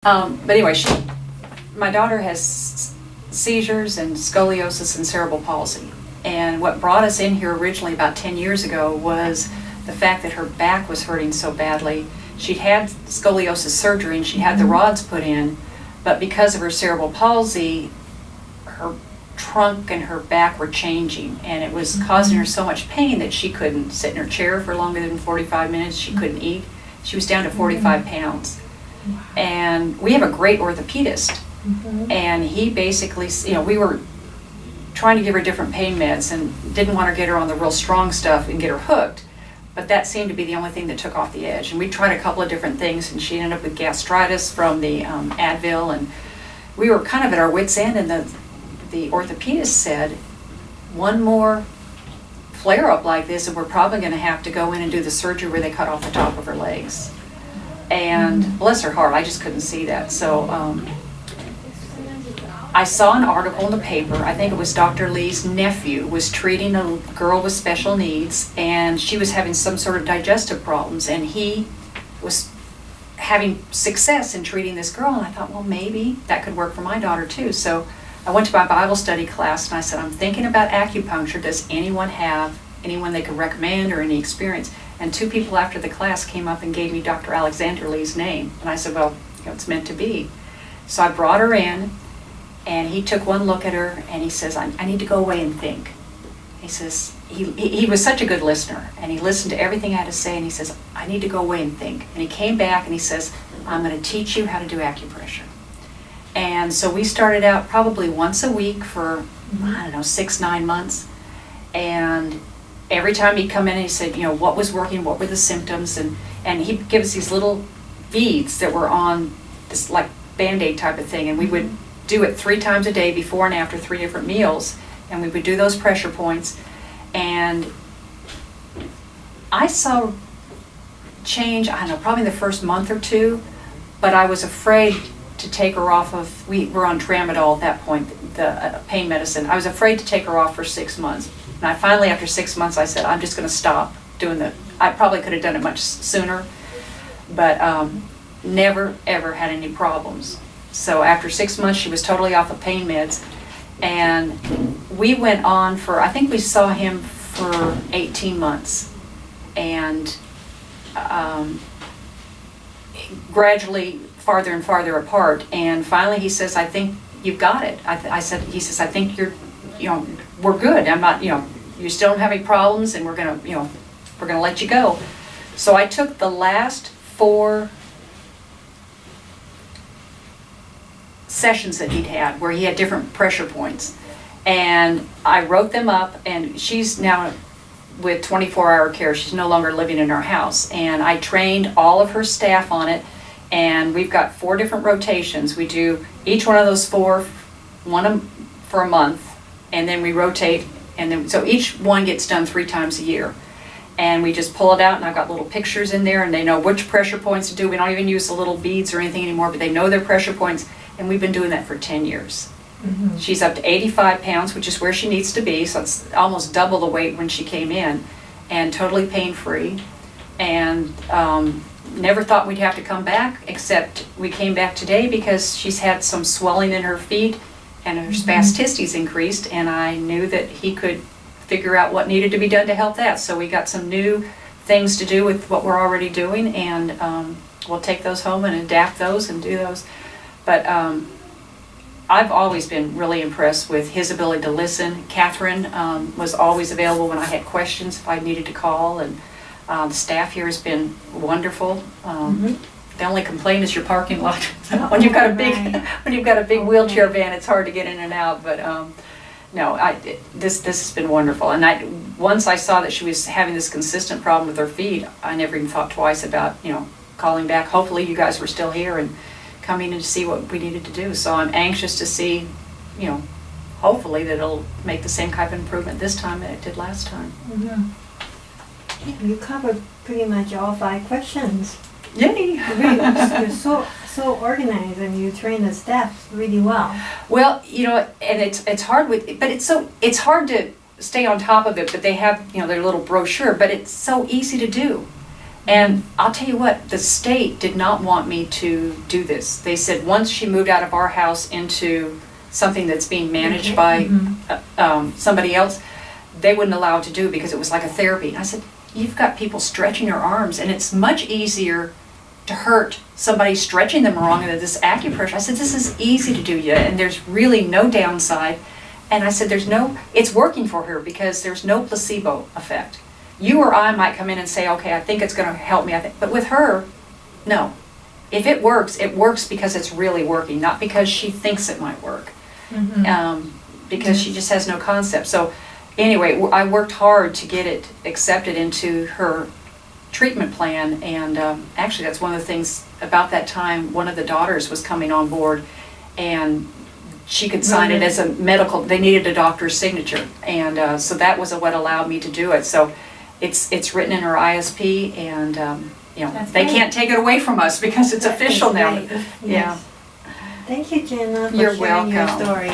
But anyway, my daughter has seizures and scoliosis and cerebral palsy. And what brought us in here originally about 10 years ago was the fact that her back was hurting so badly. She'd had scoliosis surgery and she had the rods put in, but because of her cerebral palsy, her trunk and her back were changing, and it was causing her so much pain that she couldn't sit in her chair for longer than 45 minutes. She couldn't eat. She was down to 45 pounds. And we have a great orthopedist, and he basically, we were trying to give her different pain meds and didn't want to get her on the real strong stuff and get her hooked, but that seemed to be the only thing that took off the edge. And we tried a couple of different things, and she ended up with gastritis from the Advil, and we were kind of at our wits' end, and the orthopedist said, one more flare-up like this and we're probably going to have to go in and do the surgery where they cut off the top of her legs. And bless her heart, I just couldn't see that. So I saw an article in the paper. I think it was Dr. Lee's nephew was treating a girl with special needs, and she was having some sort of digestive problems, and he was having success in treating this girl. And I thought, well, maybe that could work for my daughter too. So I went to my Bible study class and I said, I'm thinking about acupuncture. Does anyone have anyone they could recommend or any experience? And two people after the class came up and gave me Dr. Alexander Lee's name. And I said, well, it's meant to be. So I brought her in, and he took one look at her, and he says, I need to go away and think. He says, he was such a good listener, and he listened to everything I had to say, and he says, I need to go away and think. And he came back and he says, I'm going to teach you how to do acupressure. And so we started out probably once a week for, 6-9 months. And every time he'd come in and he said, what was working, what were the symptoms, and he'd give us these little beads that were on this like Band-Aid type of thing, and we would do it 3 times a day before and after 3 different meals, and we would do those pressure points. And I saw change, probably the first month or two, but I was afraid to take her off of, we were on tramadol at that point, the pain medicine. I was afraid to take her off for 6 months. And I finally, after 6 months, I said, I'm just going to stop doing I probably could have done it much sooner, but never, ever had any problems. So after 6 months, she was totally off of pain meds. And we went on for, I think we saw him for 18 months. And gradually farther and farther apart. And finally he says, I think you've got it. He says, I think we're good. I'm not, you still don't have any problems, and we're gonna let you go. So I took the last 4 sessions that he'd had where he had different pressure points, and I wrote them up, and she's now with 24-hour care. She's no longer living in our house, and I trained all of her staff on it, and we've got 4 different rotations. We do each one of those 4, one for a month, and then we rotate, and then so each one gets done 3 times a year. And we just pull it out, and I've got little pictures in there, and they know which pressure points to do. We don't even use the little beads or anything anymore, but they know their pressure points, and we've been doing that for 10 years. She's up to 85 pounds, which is where she needs to be, so it's almost double the weight when she came in, and totally pain-free. And never thought we'd have to come back, except we came back today because she's had some swelling in her feet, and her spasticity increased, and I knew that he could figure out what needed to be done to help that. So we got some new things to do with what we're already doing, and we'll take those home and adapt those and do those. But I've always been really impressed with his ability to listen. Catherine was always available when I had questions if I needed to call, and the staff here has been wonderful. The only complaint is your parking lot. When you've got a big wheelchair van, it's hard to get in and out. But no, this has been wonderful. And once I saw that she was having this consistent problem with her feet, I never even thought twice about calling back. Hopefully, you guys were still here and coming in to see what we needed to do. So I'm anxious to see, hopefully that it'll make the same kind of improvement this time that it did last time. You covered pretty much all 5 questions. Yay! You're so organized, and you train the staff really well. Well, and it's hard but it's hard to stay on top of it. But they have their little brochure, but it's so easy to do. And I'll tell you what, the state did not want me to do this. They said once she moved out of our house into something that's being managed by somebody else, they wouldn't allow it to do it because it was like a therapy. And I said, you've got people stretching their arms, and it's much easier to hurt somebody stretching them wrong than this acupressure. I said, this is easy to do, and there's really no downside. And I said, it's working for her because there's no placebo effect. You or I might come in and say, okay, I think it's going to help me. But with her, no. If it works because it's really working, not because she thinks it might work. Because she just has no concept. So anyway, I worked hard to get it accepted into her treatment plan, and actually that's one of the things about that time. One of the daughters was coming on board, and she could sign it as a medical, they needed a doctor's signature, and so that was what allowed me to do it. So it's written in her ISP, and they can't take it away from us because it's official now. Yes. Yeah. Thank you, Jenna, for You're sharing your welcome. story.